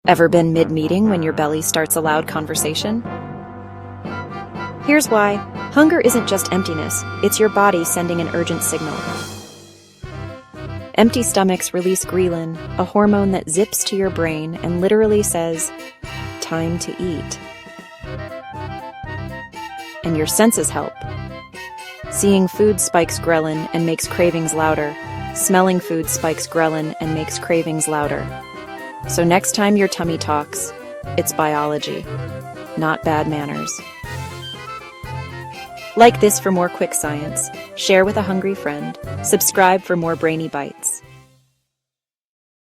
Ever been mid-meeting when your belly starts a loud conversation? Here's why. Hunger isn't just emptiness, it's your body sending an urgent signal. Empty stomachs release ghrelin, a hormone that zips to your brain and literally says, "Time to eat." And your senses help. Seeing food spikes ghrelin and makes cravings louder. Smelling food spikes ghrelin and makes cravings louder. So next time your tummy talks, it's biology, not bad manners. Like this for more quick science, share with a hungry friend, subscribe for more brainy bites.